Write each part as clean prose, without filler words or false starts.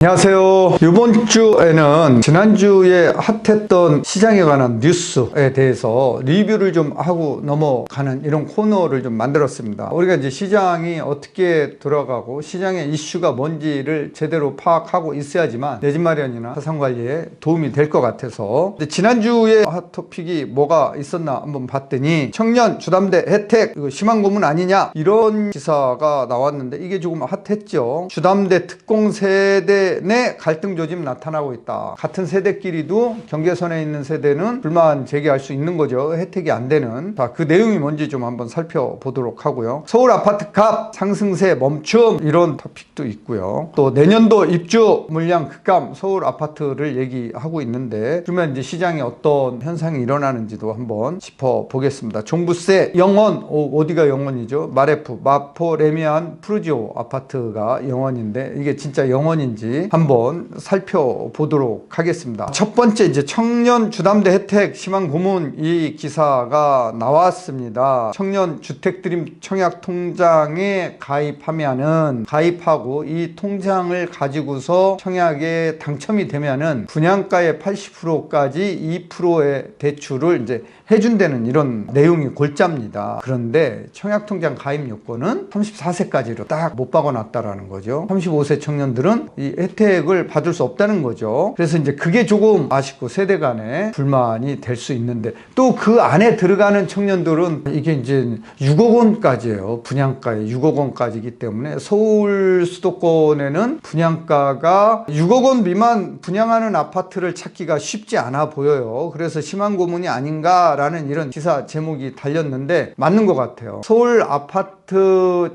안녕하세요. 이번 주에는 지난주에 핫했던 시장에 관한 뉴스에 대해서 리뷰를 좀 하고 넘어가는 이런 코너를 좀 만들었습니다. 우리가 이제 시장이 어떻게 돌아가고 시장의 이슈가 뭔지를 제대로 파악하고 있어야지만 내 집 마련이나 자산 관리에 도움이 될 것 같아서, 지난주에 핫토픽이 뭐가 있었나 한번 봤더니 청년 주담대 혜택 심한 고문 아니냐, 이런 기사가 나왔는데 이게 조금 핫했죠. 주담대 특공 세대 내 갈등 조짐 나타나고 있다. 같은 세대끼리도 경계선에 있는 세대는 불만 제기할 수 있는 거죠. 혜택이 안 되는. 자, 그 내용이 뭔지 좀 한번 살펴보도록 하고요. 서울 아파트 값 상승세 멈춤, 이런 토픽도 있고요. 또 내년도 입주 물량 급감, 서울 아파트를 얘기하고 있는데, 그러면 이제 시장에 어떤 현상이 일어나는지도 한번 짚어보겠습니다. 종부세 영원, 어디가 영원이죠? 마레프, 마포, 레미안, 푸르지오 아파트가 영원인데 이게 진짜 영원인지 한번 살펴보도록 하겠습니다. 첫 번째, 이제 청년 주담대 혜택 심한 고문, 이 기사가 나왔습니다. 청년 주택드림 청약 통장에 가입하고 이 통장을 가지고서 청약에 당첨이 되면은 분양가의 80%까지 2%의 대출을 이제 해준다는 이런 내용이 골자입니다. 그런데 청약통장 가입 요건은 34세까지로 딱 못 박아놨다라는 거죠. 35세 청년들은 이 혜택을 받을 수 없다는 거죠. 그래서 이제 그게 조금 아쉽고 세대 간에 불만이 될 수 있는데, 또 그 안에 들어가는 청년들은 이게 이제 6억 원까지예요. 분양가에 6억 원까지이기 때문에 서울 수도권에는 분양가가 6억 원 미만 분양하는 아파트를 찾기가 쉽지 않아 보여요. 그래서 심한 고문이 아닌가 라는 이런 기사 제목이 달렸는데 맞는 것 같아요. 서울 아파트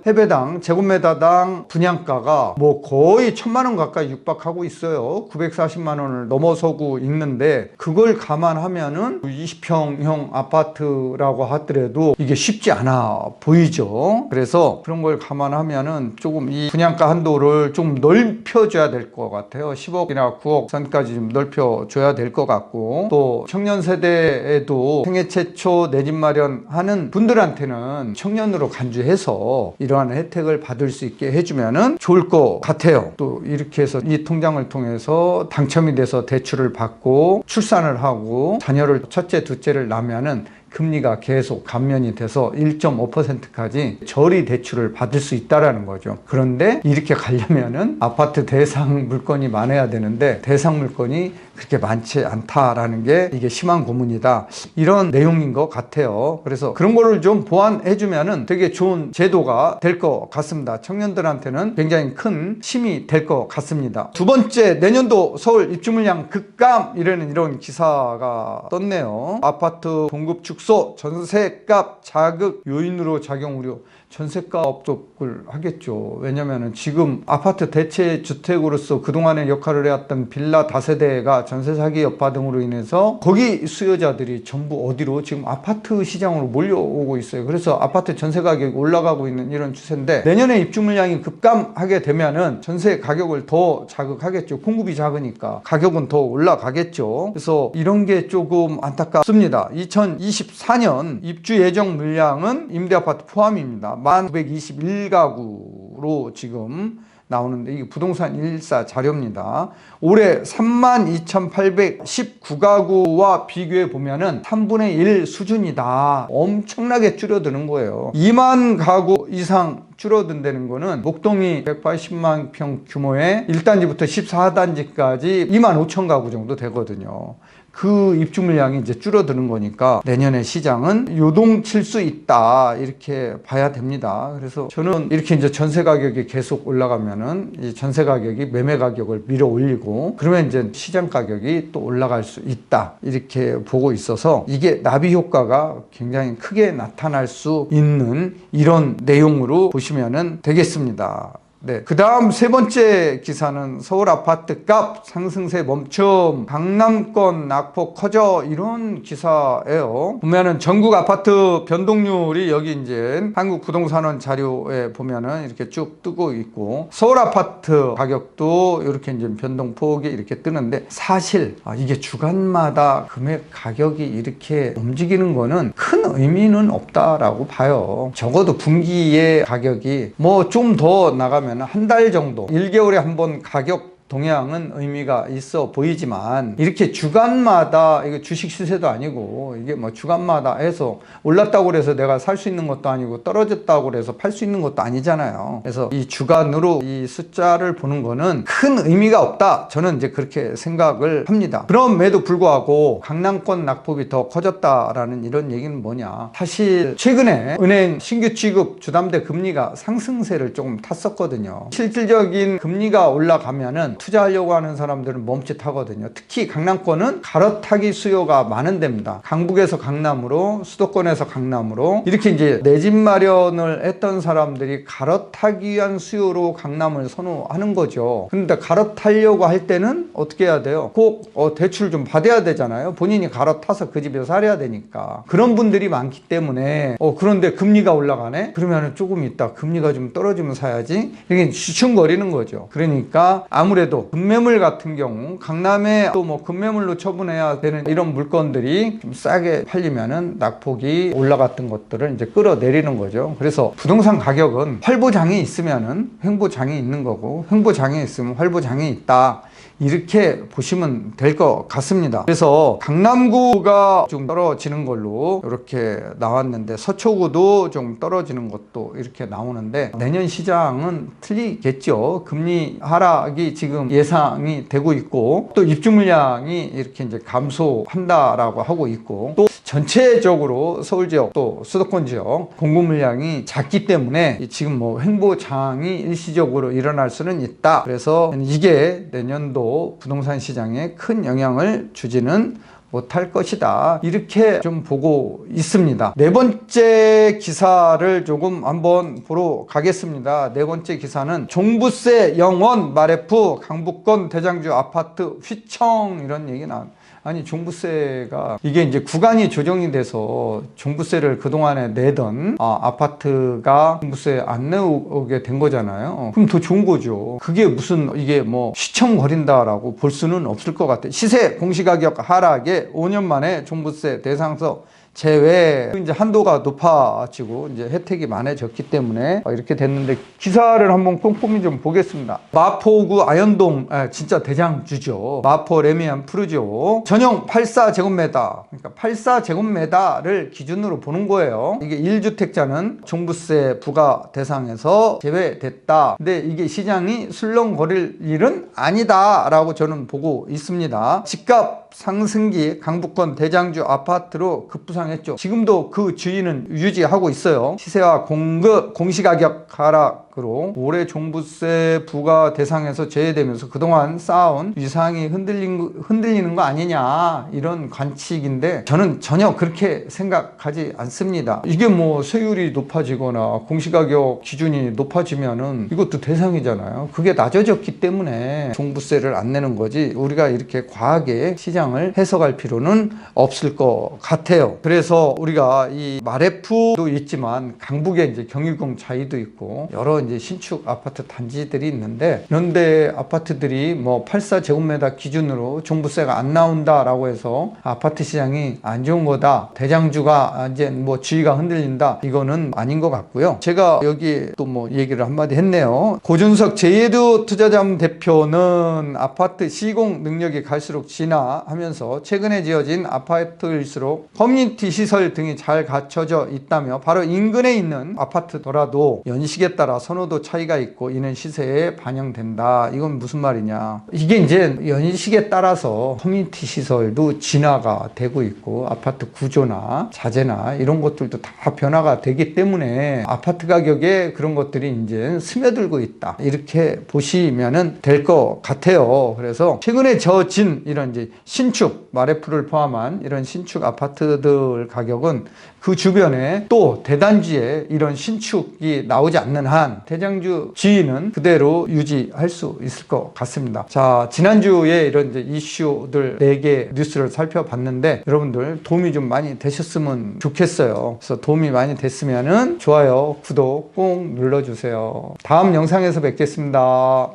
해배당 제곱미터당 분양가가 뭐 거의 1,000만 원 가까이 육박하고 있어요. 940만 원을 넘어서고 있는데, 그걸 감안하면은 20평형 아파트라고 하더라도 이게 쉽지 않아 보이죠. 그래서 그런 걸 감안하면은 조금 이 분양가 한도를 좀 넓혀줘야 될 것 같아요. 10억이나 9억 선까지 좀 넓혀줘야 될 것 같고, 또 청년 세대에도 생애 최초 내 집 마련하는 분들한테는 청년으로 간주해서 이러한 혜택을 받을 수 있게 해주면은 좋을 것 같아요. 또 이렇게 해서 이 통장을 통해서 당첨이 돼서 대출을 받고 출산을 하고 자녀를 첫째, 둘째를 낳으면은 금리가 계속 감면이 돼서 1.5%까지 저리 대출을 받을 수 있다라는 거죠. 그런데 이렇게 가려면은 아파트 대상 물건이 많아야 되는데 대상 물건이 그렇게 많지 않다라는 게 이게 심한 고문이다, 이런 내용인 것 같아요. 그래서 그런 거를 좀 보완해주면은 되게 좋은 제도가 될 것 같습니다. 청년들한테는 굉장히 큰 힘이 될 것 같습니다. 두 번째, 내년도 서울 입주 물량 급감, 이런 기사가 떴네요. 아파트 공급 축소, 전세값 자극 요인으로 작용 우려. 전세가 업독을 하겠죠. 왜냐면은 지금 아파트 대체 주택으로서 그동안에 역할을 해왔던 빌라 다세대가 전세 사기 여파 등으로 인해서 거기 수요자들이 전부 어디로, 지금 아파트 시장으로 몰려오고 있어요. 그래서 아파트 전세 가격이 올라가고 있는 이런 추세인데, 내년에 입주 물량이 급감하게 되면은 전세 가격을 더 자극하겠죠. 공급이 작으니까 가격은 더 올라가겠죠. 그래서 이런 게 조금 안타깝습니다. 2024년 입주 예정 물량은 임대아파트 포함입니다. 1921가구로 지금 나오는데, 이게 부동산 114 자료입니다. 올해 32,819가구와 비교해 보면은 3분의 1 수준이다. 엄청나게 줄어드는 거예요. 2만 가구 이상 줄어든다는 거는 목동이 180만 평 규모의 1단지부터 14단지까지 2만 5천 가구 정도 되거든요. 그 입주 물량이 이제 줄어드는 거니까 내년에 시장은 요동칠 수 있다, 이렇게 봐야 됩니다. 그래서 저는 이렇게 이제 전세 가격이 계속 올라가면은 이 전세 가격이 매매 가격을 밀어 올리고, 그러면 이제 시장 가격이 또 올라갈 수 있다, 이렇게 보고 있어서 이게 나비 효과가 굉장히 크게 나타날 수 있는 이런 내용으로 보시면 되겠습니다. 네. 그 다음 세 번째 기사는 서울 아파트 값 상승세 멈춤, 강남권 낙폭 커져, 이런 기사예요. 보면은 전국 아파트 변동률이 여기 이제 한국부동산원 자료에 보면은 이렇게 쭉 뜨고 있고, 서울 아파트 가격도 이렇게 이제 변동폭이 이렇게 뜨는데, 사실 이게 주간마다 금액 가격이 이렇게 움직이는 거는 큰 의미는 없다라고 봐요. 적어도 분기의 가격이 뭐 좀 더 나가면 한 달 정도, 1개월에 한 번 가격 동향은 의미가 있어 보이지만 이렇게 주간마다 이거 주식 시세도 아니고 이게 뭐 주간마다 해서 올랐다고 그래서 내가 살 수 있는 것도 아니고 떨어졌다고 그래서 팔 수 있는 것도 아니잖아요. 그래서 이 주간으로 이 숫자를 보는 거는 큰 의미가 없다. 저는 이제 그렇게 생각을 합니다. 그럼에도 불구하고 강남권 낙폭이 더 커졌다라는 이런 얘기는 뭐냐. 사실 최근에 은행 신규 취급 주담대 금리가 상승세를 조금 탔었거든요. 실질적인 금리가 올라가면은 투자하려고 하는 사람들은 멈칫하거든요. 특히 강남권은 갈아타기 수요가 많은 데입니다. 강북에서 강남으로, 수도권에서 강남으로 이렇게 이제 내 집 마련을 했던 사람들이 갈아타기 위한 수요로 강남을 선호하는 거죠. 그런데 갈아타려고 할 때는 어떻게 해야 돼요? 꼭 대출 좀 받아야 되잖아요. 본인이 갈아타서 그 집에 살아야 되니까. 그런 분들이 많기 때문에 그런데 금리가 올라가네? 그러면 조금 있다 금리가 좀 떨어지면 사야지. 이게 주춤거리는 거죠. 그러니까 아무래도 급매물 같은 경우 강남에 또 뭐 급매물로 처분해야 되는 이런 물건들이 좀 싸게 팔리면은 낙폭이 올라갔던 것들을 이제 끌어내리는 거죠. 그래서 부동산 가격은 활보장이 있으면은 횡보장이 있는 거고, 횡보장이 있으면 활보장이 있다. 이렇게 보시면 될 것 같습니다. 그래서 강남구가 좀 떨어지는 걸로 이렇게 나왔는데 서초구도 좀 떨어지는 것도 이렇게 나오는데 내년 시장은 틀리겠죠. 금리 하락이 지금 예상이 되고 있고 또 입주 물량이 이렇게 이제 감소한다라고 하고 있고 또 전체적으로 서울 지역 또 수도권 지역 공급 물량이 작기 때문에 지금 뭐 횡보장이 일시적으로 일어날 수는 있다. 그래서 이게 내년도 부동산 시장에 큰 영향을 주지는 못할 것이다. 이렇게 좀 보고 있습니다. 네 번째 기사를 조금 한번 보러 가겠습니다. 네 번째 기사는 종부세 영원 마레프 강북권 대장주 아파트 휘청 이런 얘기 나옵니다. 아니 종부세가 이게 이제 구간이 조정이 돼서 종부세를 그동안에 내던 아파트가 종부세 안 내오게 된 거잖아요. 그럼 더 좋은 거죠. 그게 무슨 이게 뭐 휘청거린다라고 볼 수는 없을 것 같아요. 시세 공시가격 하락에 5년 만에 종부세 대상서 제외 이제 한도가 높아지고 이제 혜택이 많아졌기 때문에 이렇게 됐는데 기사를 한번 꼼꼼히 좀 보겠습니다. 마포구 아현동 진짜 대장주죠. 마포 레미안 푸르지오 전용 84제곱미터 그러니까 84제곱미터를 기준으로 보는 거예요. 이게 1주택자는 종부세 부과 대상에서 제외됐다. 근데 이게 시장이 술렁거릴 일은 아니다 라고 저는 보고 있습니다. 집값 상승기 강북권 대장주 아파트로 급부상했죠. 지금도 그 주의는 유지하고 있어요. 시세와 공급 공시가격 하락으로 올해 종부세 부과 대상에서 제외되면서 그동안 쌓아온 위상이 흔들리는 거 아니냐 이런 관측인데 저는 전혀 그렇게 생각하지 않습니다. 이게 뭐 세율이 높아지거나 공시가격 기준이 높아지면은 이것도 대상이잖아요. 그게 낮아졌기 때문에 종부세를 안 내는 거지 우리가 이렇게 과하게 시장을 해석할 필요는 없을 것 같아요. 그래서 우리가 이 마레프도 있지만 강북에 이제 경유공 자이도 있고 여러 이제 신축 아파트 단지들이 있는데 그런데 아파트들이 뭐 84제곱미터 기준으로 종부세가 안 나온다라고 해서 아파트 시장이 안 좋은 거다. 대장주가 이제 뭐 지위가 흔들린다. 이거는 아닌 것 같고요. 제가 여기 또 뭐 얘기를 한마디 했네요. 고준석 제예두 투자자문 대표는 아파트 시공 능력이 갈수록 진화하면서 최근에 지어진 아파트일수록 커뮤니티 시설 등이 잘 갖춰져 있다며 바로 인근에 있는 아파트더라도 연식에 따라 선호도 차이가 있고 이는 시세에 반영된다. 이건 무슨 말이냐. 이게 이제 연식에 따라서 커뮤니티 시설도 진화가 되고 있고 아파트 구조나 자재나 이런 것들도 다 변화가 되기 때문에 아파트 가격에 그런 것들이 이제 스며들고 있다. 이렇게 보시면은 될 것 같아요. 그래서 최근에 저진 이런 이제 신축 마레프를 포함한 이런 신축 아파트들 가격은 그 주변에 또 대단지에 이런 신축이 나오지 않는 한 대장주 지위는 그대로 유지할 수 있을 것 같습니다. 자, 지난주에 이런 이제 이슈들 4개 뉴스를 살펴봤는데 여러분들 도움이 좀 많이 되셨으면 좋겠어요. 그래서 도움이 많이 됐으면은 좋아요, 구독 꼭 눌러주세요. 다음 영상에서 뵙겠습니다.